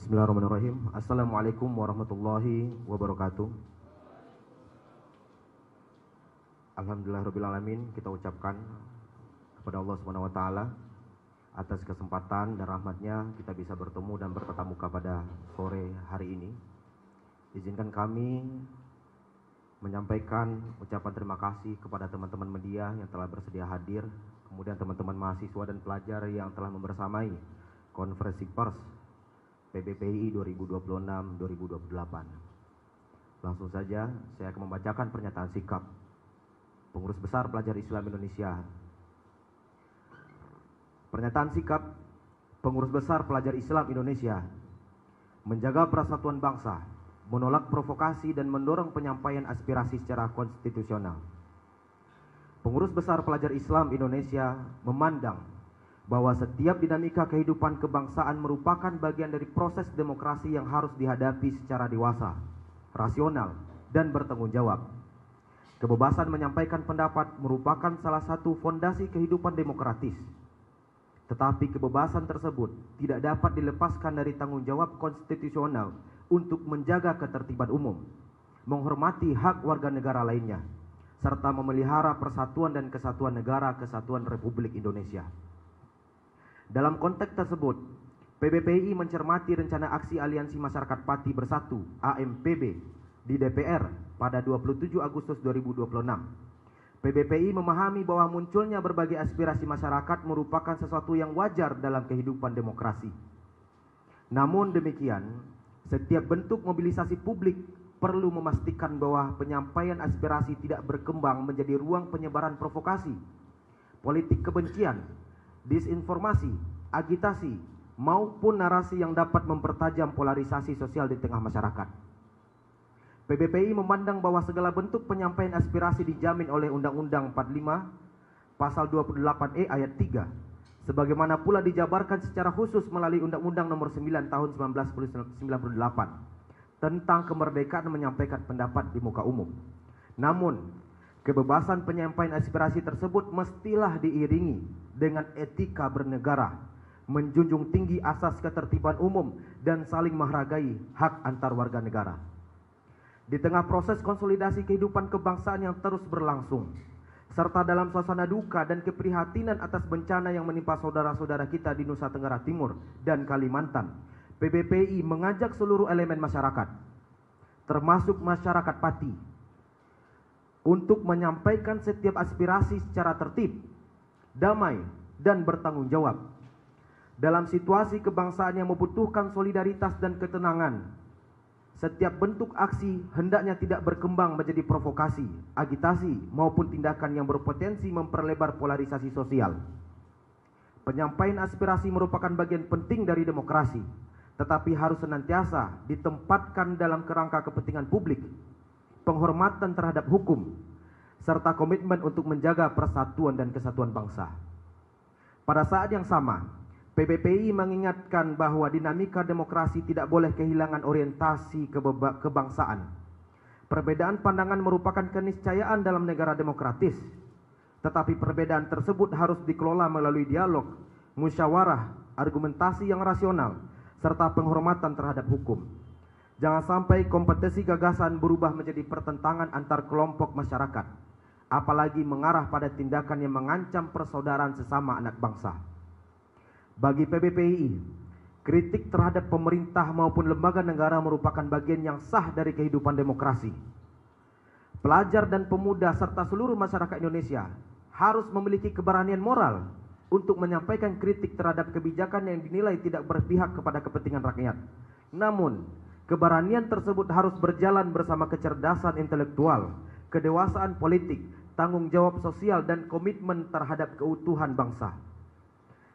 Bismillahirrahmanirrahim. Assalamualaikum warahmatullahi wabarakatuh. Alhamdulillahirrahmanirrahim. Kita ucapkan kepada Allah Subhanahu wa Ta'ala atas kesempatan dan rahmatnya kita bisa bertemu dan bertatap muka pada sore hari ini. Izinkan kami menyampaikan ucapan terima kasih kepada teman-teman media yang telah bersedia hadir, kemudian teman-teman mahasiswa dan pelajar yang telah membersamai konferensi pers PBPI 2026-2028. Langsung saja saya akan membacakan pernyataan sikap Pengurus Besar Pelajar Islam Indonesia. Pernyataan sikap Pengurus Besar Pelajar Islam Indonesia: menjaga persatuan bangsa, menolak provokasi dan mendorong penyampaian aspirasi secara konstitusional. Pengurus Besar Pelajar Islam Indonesia memandang bahwa setiap dinamika kehidupan kebangsaan merupakan bagian dari proses demokrasi yang harus dihadapi secara dewasa, rasional, dan bertanggung jawab. Kebebasan menyampaikan pendapat merupakan salah satu fondasi kehidupan demokratis. Tetapi kebebasan tersebut tidak dapat dilepaskan dari tanggung jawab konstitusional untuk menjaga ketertiban umum, menghormati hak warga negara lainnya, serta memelihara persatuan dan kesatuan negara Kesatuan Republik Indonesia. Dalam konteks tersebut, PBPI mencermati rencana aksi Aliansi Masyarakat Pati Bersatu (AMPB) di DPR pada 27 Agustus 2026. PBPI memahami bahwa munculnya berbagai aspirasi masyarakat merupakan sesuatu yang wajar dalam kehidupan demokrasi. Namun demikian, setiap bentuk mobilisasi publik perlu memastikan bahwa penyampaian aspirasi tidak berkembang menjadi ruang penyebaran provokasi, politik kebencian, disinformasi, agitasi, maupun narasi yang dapat mempertajam polarisasi sosial di tengah masyarakat. PBPI memandang bahwa segala bentuk penyampaian aspirasi dijamin oleh Undang-Undang 45 Pasal 28E ayat 3, sebagaimana pula dijabarkan secara khusus melalui Undang-Undang Nomor 9 Tahun 1998 tentang kemerdekaan menyampaikan pendapat di muka umum. Namun, kebebasan penyampaian aspirasi tersebut mestilah diiringi dengan etika bernegara, menjunjung tinggi asas ketertiban umum, dan saling menghargai hak antar warga negara. Di tengah proses konsolidasi kehidupan kebangsaan yang terus berlangsung, serta dalam suasana duka dan keprihatinan atas bencana yang menimpa saudara-saudara kita di Nusa Tenggara Timur dan Kalimantan, PBPI mengajak seluruh elemen masyarakat, termasuk masyarakat Pati, untuk menyampaikan setiap aspirasi secara tertib, damai, dan bertanggung jawab. Dalam situasi kebangsaan yang membutuhkan solidaritas dan ketenangan, setiap bentuk aksi hendaknya tidak berkembang menjadi provokasi, agitasi, maupun tindakan yang berpotensi memperlebar polarisasi sosial. Penyampaian aspirasi merupakan bagian penting dari demokrasi, tetapi harus senantiasa ditempatkan dalam kerangka kepentingan publik, penghormatan terhadap hukum, serta komitmen untuk menjaga persatuan dan kesatuan bangsa. Pada saat yang sama, PBPI mengingatkan bahwa dinamika demokrasi tidak boleh kehilangan orientasi kebangsaan. Perbedaan pandangan merupakan keniscayaan dalam negara demokratis, tetapi perbedaan tersebut harus dikelola melalui dialog, musyawarah, argumentasi yang rasional, serta penghormatan terhadap hukum. Jangan sampai kompetisi gagasan berubah menjadi pertentangan antar kelompok masyarakat, apalagi mengarah pada tindakan yang mengancam persaudaraan sesama anak bangsa. Bagi PBPI, kritik terhadap pemerintah maupun lembaga negara merupakan bagian yang sah dari kehidupan demokrasi. Pelajar dan pemuda serta seluruh masyarakat Indonesia harus memiliki keberanian moral untuk menyampaikan kritik terhadap kebijakan yang dinilai tidak berpihak kepada kepentingan rakyat. Namun, keberanian tersebut harus berjalan bersama kecerdasan intelektual, kedewasaan politik, tanggung jawab sosial, dan komitmen terhadap keutuhan bangsa.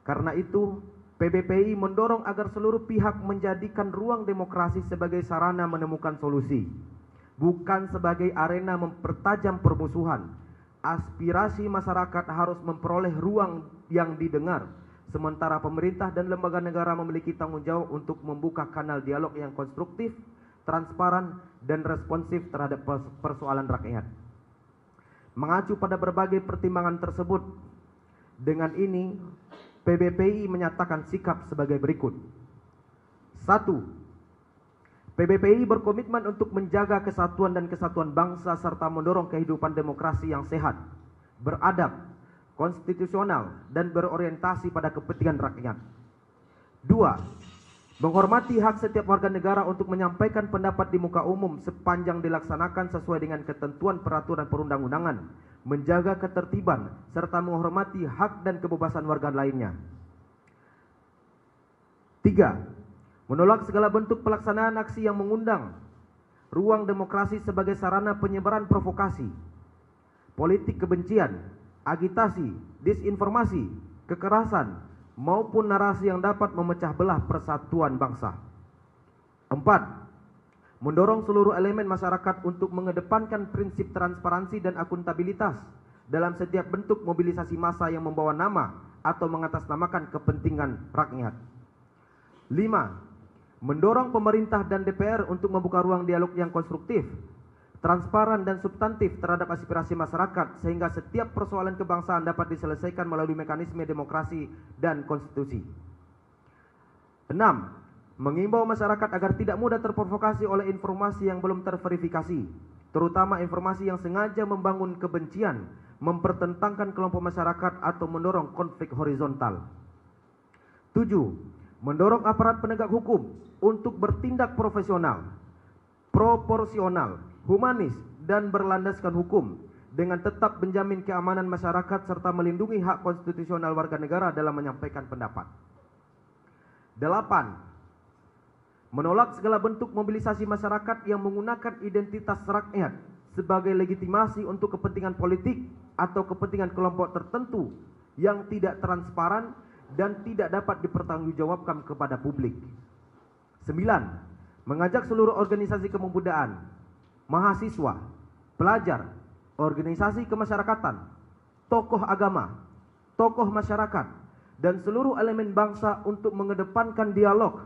Karena itu, PBPI mendorong agar seluruh pihak menjadikan ruang demokrasi sebagai sarana menemukan solusi, bukan sebagai arena mempertajam permusuhan. Aspirasi masyarakat harus memperoleh ruang yang didengar, sementara pemerintah dan lembaga negara memiliki tanggung jawab untuk membuka kanal dialog yang konstruktif, transparan, dan responsif terhadap persoalan rakyat. Mengacu pada berbagai pertimbangan tersebut, dengan ini PBPI menyatakan sikap sebagai berikut. 1. PBPI berkomitmen untuk menjaga kesatuan dan kesatuan bangsa serta mendorong kehidupan demokrasi yang sehat, beradab, konstitusional, dan berorientasi pada kepentingan rakyat. 2. Menghormati hak setiap warga negara untuk menyampaikan pendapat di muka umum sepanjang dilaksanakan sesuai dengan ketentuan peraturan perundang-undangan, menjaga ketertiban, serta menghormati hak dan kebebasan warga lainnya. 3. Menolak segala bentuk pelaksanaan aksi yang mengundang ruang demokrasi sebagai sarana penyebaran provokasi, politik kebencian, agitasi, disinformasi, kekerasan, maupun narasi yang dapat memecah belah persatuan bangsa. 4. Mendorong seluruh elemen masyarakat untuk mengedepankan prinsip transparansi dan akuntabilitas dalam setiap bentuk mobilisasi massa yang membawa nama atau mengatasnamakan kepentingan rakyat. 5. Mendorong pemerintah dan DPR untuk membuka ruang dialog yang konstruktif, transparan dan substantif terhadap aspirasi masyarakat sehingga setiap persoalan kebangsaan dapat diselesaikan melalui mekanisme demokrasi dan konstitusi. 6. Mengimbau masyarakat agar tidak mudah terprovokasi oleh informasi yang belum terverifikasi, terutama informasi yang sengaja membangun kebencian, mempertentangkan kelompok masyarakat atau mendorong konflik horizontal. 7. Mendorong aparat penegak hukum untuk bertindak profesional, proporsional, humanis, dan berlandaskan hukum dengan tetap menjamin keamanan masyarakat serta melindungi hak konstitusional warga negara dalam menyampaikan pendapat. 8. Menolak segala bentuk mobilisasi masyarakat yang menggunakan identitas rakyat sebagai legitimasi untuk kepentingan politik atau kepentingan kelompok tertentu yang tidak transparan dan tidak dapat dipertanggungjawabkan kepada publik. 9. Mengajak seluruh organisasi kepemudaan, mahasiswa, pelajar, organisasi kemasyarakatan, tokoh agama, tokoh masyarakat, dan seluruh elemen bangsa untuk mengedepankan dialog,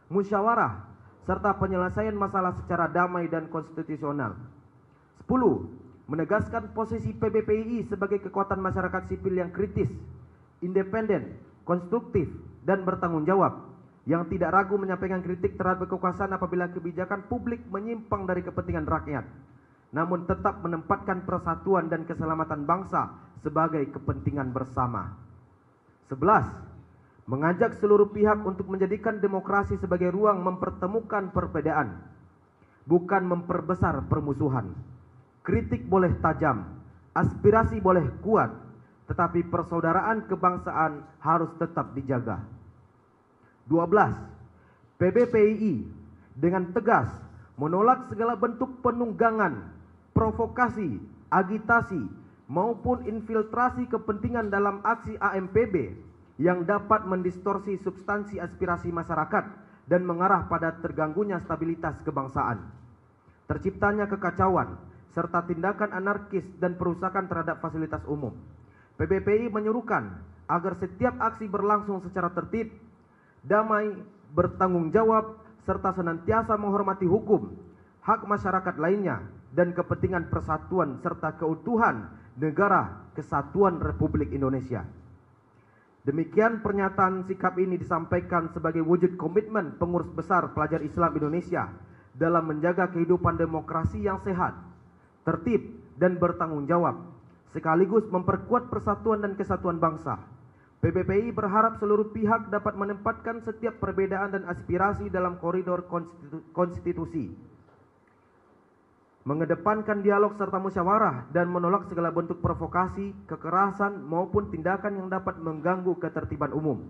musyawarah, serta penyelesaian masalah secara damai dan konstitusional. 10. Menegaskan posisi PBPI sebagai kekuatan masyarakat sipil yang kritis, independen, konstruktif, dan bertanggung jawab, yang tidak ragu menyampaikan kritik terhadap kekuasaan apabila kebijakan publik menyimpang dari kepentingan rakyat, namun tetap menempatkan persatuan dan keselamatan bangsa sebagai kepentingan bersama. 11. Mengajak seluruh pihak untuk menjadikan demokrasi sebagai ruang mempertemukan perbedaan, bukan memperbesar permusuhan. Kritik boleh tajam, aspirasi boleh kuat, tetapi persaudaraan kebangsaan harus tetap dijaga. 12. PBPI dengan tegas menolak segala bentuk penunggangan, provokasi, agitasi, maupun infiltrasi kepentingan dalam aksi AMPB yang dapat mendistorsi substansi aspirasi masyarakat dan mengarah pada terganggunya stabilitas kebangsaan, terciptanya kekacauan, serta tindakan anarkis dan perusakan terhadap fasilitas umum. PBPI menyuruhkan agar setiap aksi berlangsung secara tertib, damai, bertanggung jawab, serta senantiasa menghormati hukum, hak masyarakat lainnya, dan kepentingan persatuan serta keutuhan negara kesatuan Republik Indonesia. Demikian pernyataan sikap ini disampaikan sebagai wujud komitmen Pengurus Besar Pelajar Islam Indonesia dalam menjaga kehidupan demokrasi yang sehat, tertib, dan bertanggung jawab, sekaligus memperkuat persatuan dan kesatuan bangsa. PBPI berharap seluruh pihak dapat menempatkan setiap perbedaan dan aspirasi dalam koridor konstitusi, mengedepankan dialog serta musyawarah, dan menolak segala bentuk provokasi, kekerasan, maupun tindakan yang dapat mengganggu ketertiban umum.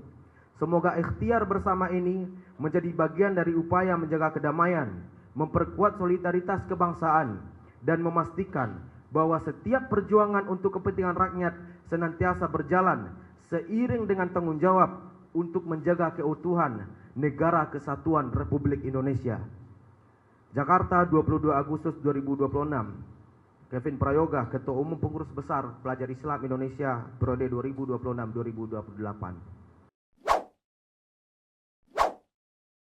Semoga ikhtiar bersama ini menjadi bagian dari upaya menjaga kedamaian, memperkuat solidaritas kebangsaan, dan memastikan bahwa setiap perjuangan untuk kepentingan rakyat senantiasa berjalan seiring dengan tanggung jawab untuk menjaga keutuhan Negara Kesatuan Republik Indonesia. Jakarta, 22 Agustus 2026. Kevin Prayoga, Ketua Umum Pengurus Besar Pelajar Islam Indonesia periode 2026-2028.